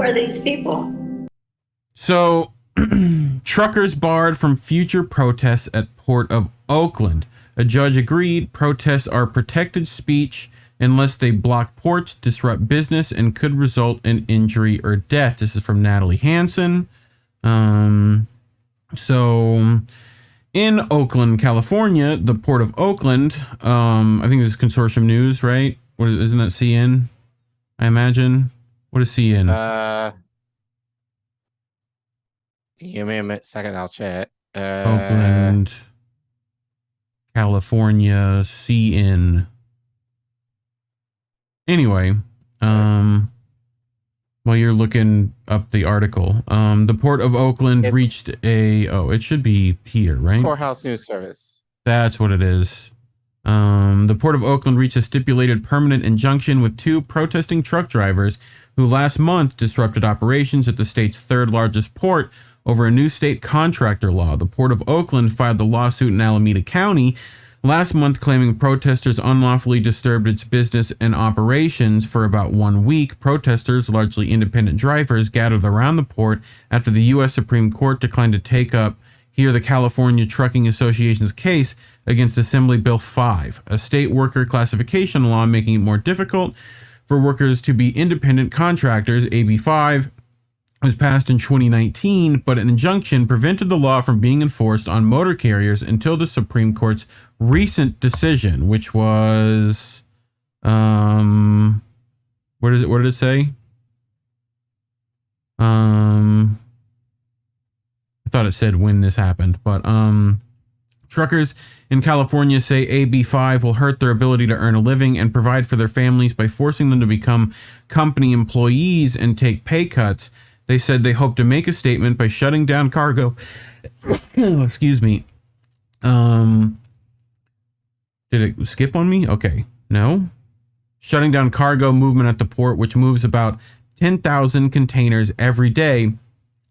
are these people? So, truckers barred from future protests at Port of Oakland. A judge agreed protests are protected speech unless they block ports, disrupt business, and could result in injury or death. This is from Natalie Hanson. So, in Oakland, California, the Port of Oakland, I think this is Consortium News, right? Isn't that CN? I imagine. What is CN? Give me a second, I'll check. Oakland, California, CN. Anyway, while you're looking up the article, the Port of Oakland reached it should be here, right? Courthouse News Service. That's what it is. The Port of Oakland reached a stipulated permanent injunction with two protesting truck drivers who last month disrupted operations at the state's third largest port over a new state contractor law. The Port of Oakland filed the lawsuit in Alameda County last month, claiming protesters unlawfully disturbed its business and operations for about 1 week. Protesters, largely independent drivers, gathered around the port after the U.S. Supreme Court declined to hear the California Trucking Association's case against Assembly Bill 5, a state worker classification law making it more difficult for workers to be independent contractors. AB 5 was passed in 2019, but an injunction prevented the law from being enforced on motor carriers until the Supreme Court's recent decision, which was, what did it say? I thought it said when this happened, but truckers in California say AB 5 will hurt their ability to earn a living and provide for their families by forcing them to become company employees and take pay cuts. They said they hope to make a statement by shutting down cargo. Excuse me. Did it skip on me? Okay. No. Shutting down cargo movement at the port, which moves about 10,000 containers every day.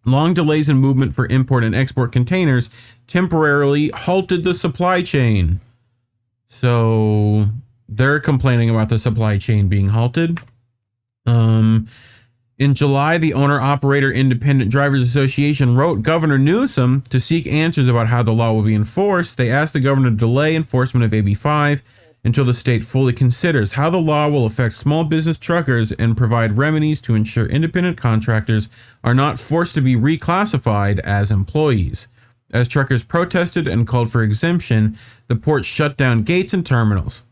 Long delays in movement for import and export containers temporarily halted the supply chain. So they're complaining about the supply chain being halted. In July, the Owner-Operator Independent Drivers Association wrote Governor Newsom to seek answers about how the law will be enforced. They asked the governor to delay enforcement of AB 5 until the state fully considers how the law will affect small business truckers and provide remedies to ensure independent contractors are not forced to be reclassified as employees. As truckers protested and called for exemption, the port shut down gates and terminals.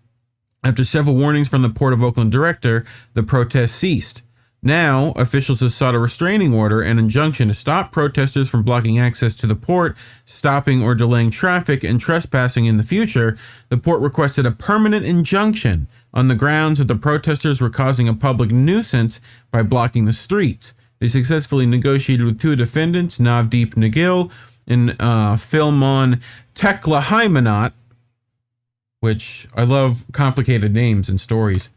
After several warnings from the Port of Oakland director, the protest ceased. Now, officials have sought a restraining order and injunction to stop protesters from blocking access to the port, stopping or delaying traffic, and trespassing in the future. The port requested a permanent injunction on the grounds that the protesters were causing a public nuisance by blocking the streets. They successfully negotiated with two defendants, Navdeep Nagil and Philmon Teklahaimanot, which I love complicated names and stories.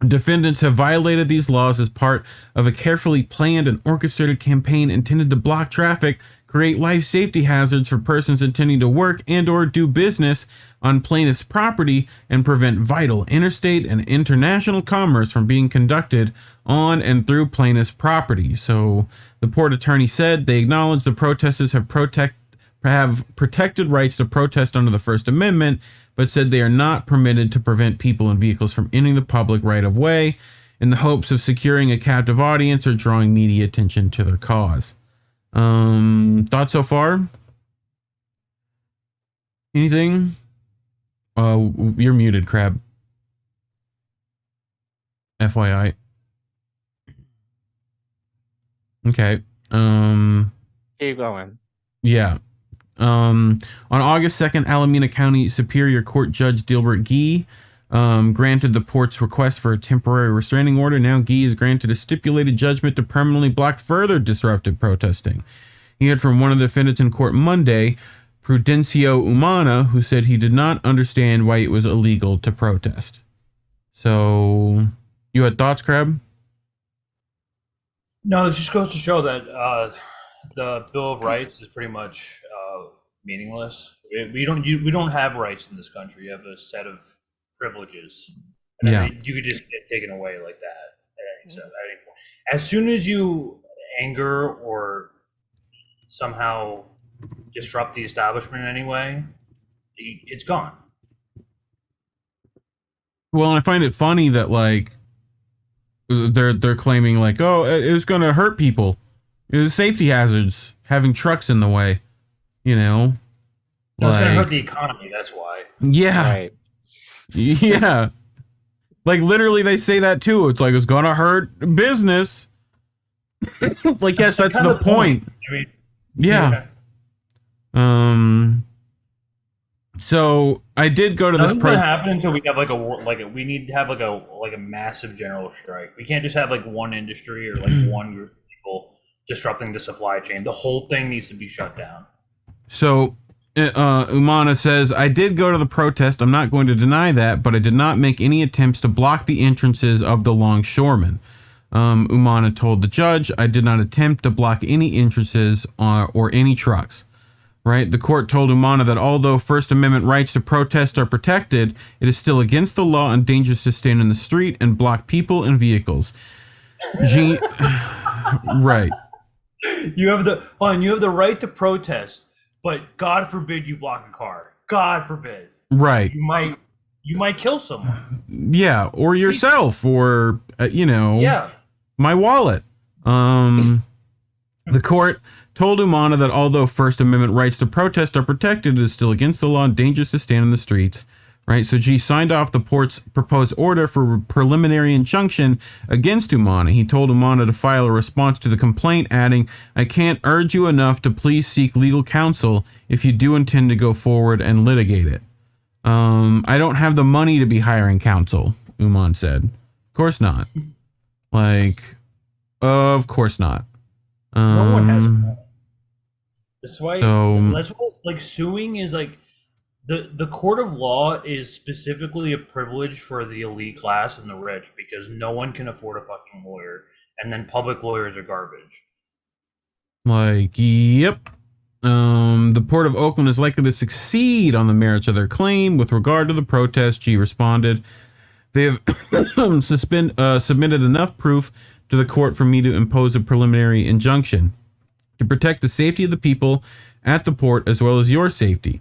Defendants have violated these laws as part of a carefully planned and orchestrated campaign intended to block traffic, create life safety hazards for persons intending to work and or do business on plaintiff's property, and prevent vital interstate and international commerce from being conducted on and through plaintiff's property. So the port attorney said they acknowledge the protesters have protected rights to protest under the First Amendment, but said they are not permitted to prevent people and vehicles from entering the public right of way in the hopes of securing a captive audience or drawing media attention to their cause. Thoughts so far? Anything? You're muted, Crab. FYI. Okay. Keep going. Yeah. On August 2nd, Alameda County Superior Court Judge Dilbert Gee granted the port's request for a temporary restraining order. Now Gee is granted a stipulated judgment to permanently block further disruptive protesting. He heard from one of the defendants in court Monday, Prudencio Umana, who said he did not understand why it was illegal to protest. So, you had thoughts, Crab? No, this just goes to show that the Bill of Rights is pretty much meaningless. We don't have rights in this country. You have a set of privileges, and yeah, you could just get taken away like that at any point. as soon as you anger or somehow disrupt the establishment in any way, it's gone. Well, and I find it funny that like they're claiming like, oh, it was going to hurt people. It was safety hazards having trucks in the way. You know, No, it's going to hurt the economy. That's why. Yeah, Right. yeah. Like literally, they say that too. It's like it's going to hurt business. Like yes, that's the point. I mean, Yeah. So I did go to this. Nothing's gonna happen until we have we need to have like a massive general strike. We can't just have like one industry or like one group of people disrupting the supply chain. The whole thing needs to be shut down. So Umana says, I did go to the protest. I'm not going to deny that, but I did not make any attempts to block the entrances of the longshoremen. Umana told the judge, I did not attempt to block any entrances or any trucks. Right? The court told Umana that although First Amendment rights to protest are protected, it is still against the law and dangerous to stand in the street and block people and vehicles. Right. You have the right to protest, but God forbid you block a car. God forbid. Right. You might kill someone. Yeah, or yourself, or Yeah. my wallet. The court told Umana that although First Amendment rights to protest are protected, it is still against the law and dangerous to stand in the streets. Right, so G signed off the port's proposed order for a preliminary injunction against Umana. He told Umana to file a response to the complaint, adding, I can't urge you enough to please seek legal counsel if you do intend to go forward and litigate it. I don't have the money to be hiring counsel, Uman said. Of course not. Like, of course not. No one has. That's why. That's what, like, suing is like. The court of law is specifically a privilege for the elite class and the rich because no one can afford a fucking lawyer, and then public lawyers are garbage. Like, yep. The Port of Oakland is likely to succeed on the merits of their claim. With regard to the protest, G responded, they have submitted enough proof to the court for me to impose a preliminary injunction to protect the safety of the people at the port as well as your safety.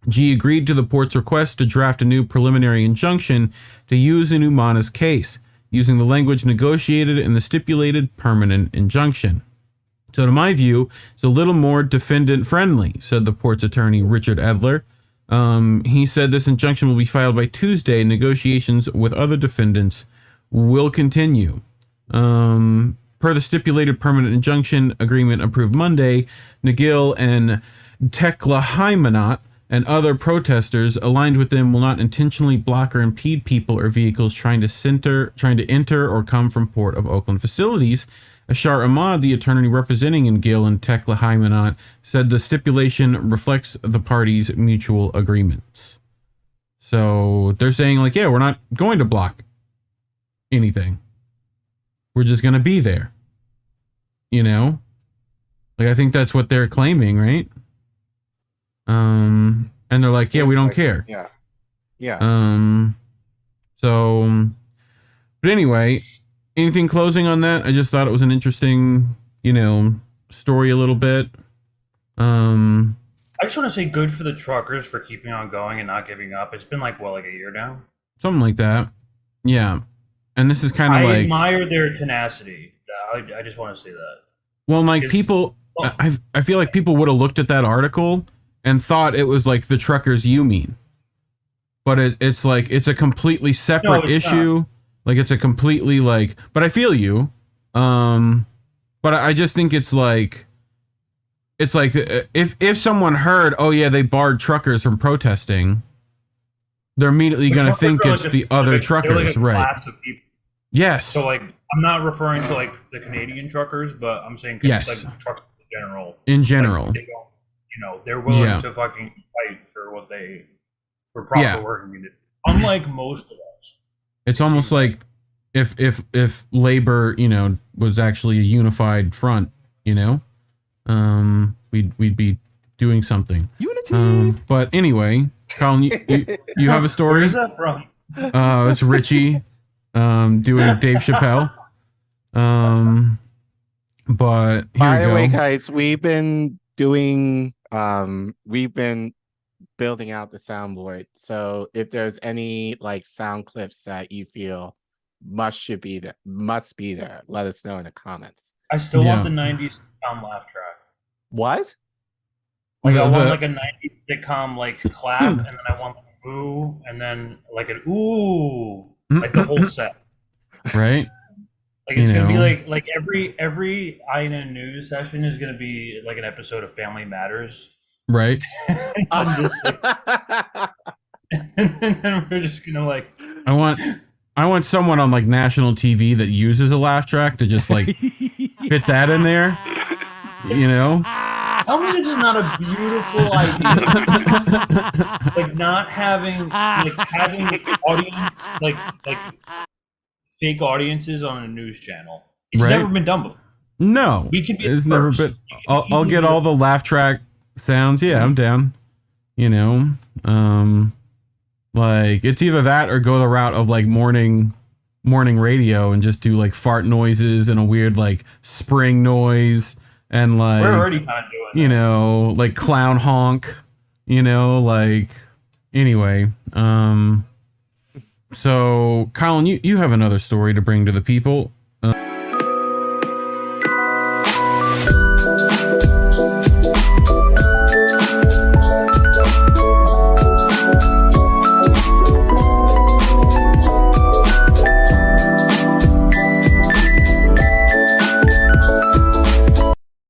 G agreed to the port's request to draft a new preliminary injunction to use in Umana's case, using the language negotiated in the stipulated permanent injunction. So to my view, it's a little more defendant-friendly, said the port's attorney, Richard Edler. He said this injunction will be filed by Tuesday. Negotiations with other defendants will continue. Per the stipulated permanent injunction agreement approved Monday, Nagil and Teklahaimanot and other protesters aligned with them will not intentionally block or impede people or vehicles trying to enter or come from Port of Oakland facilities. Ashar Ahmad, the attorney representing Nagil and Teklahaimanot, said the stipulation reflects the parties' mutual agreements. So they're saying, like, yeah, we're not going to block anything. We're just going to be there. You know? Like, I think that's what they're claiming, right? And they're like, yeah, we don't care. Yeah. Yeah. But anyway, anything closing on that? I just thought it was an interesting, story a little bit. I just want to say good for the truckers for keeping on going and not giving up. It's been like a year now? Something like that. Yeah. And this is kind of I admire their tenacity. I just want to say that. Well, like people, I feel like people would have looked at that article and thought it was like the truckers you mean. But it's like, it's a completely separate issue. Not. Like it's a completely but I feel you. But I just think it's like if someone heard, oh yeah, they barred truckers from protesting, they're immediately going to think it's the other truckers, right? Class of people. Yes. So I'm not referring to the Canadian truckers, but I'm saying truckers in general. In general. They don't, they're willing to fucking fight for what for proper working conditions. Unlike most of us. It's almost like if labor, was actually a unified front, we'd be doing something. Unity. But anyway, Colin, you have a story? Where's that from? It's Richie doing Dave Chappelle. But by the way, go. guys, we've been building out the soundboard. So if there's any like sound clips that you feel must be there, let us know in the comments. I still want the 90s sitcom laugh track. What? Like I want like a 90s sitcom like clap, and then I want like a boo, and then like an ooh, like the whole set. Right. Like it's gonna be like every INA news session is gonna be like an episode of Family Matters. Right. And then we're just gonna like. I want someone on like national TV that uses a laugh track to just like fit that in there. You know. Tell me this is not a beautiful idea. Like not having audience like fake audiences on a news channel. It's never been done before. No, we could be. It's never been. I'll get all the laugh track sounds. Yeah, I'm down. You know, like it's either that or go the route of like morning radio and just do like fart noises and a weird like spring noise and like we're already kind of doing you know like clown honk. You know, like anyway. So, Collin, you have another story to bring to the people.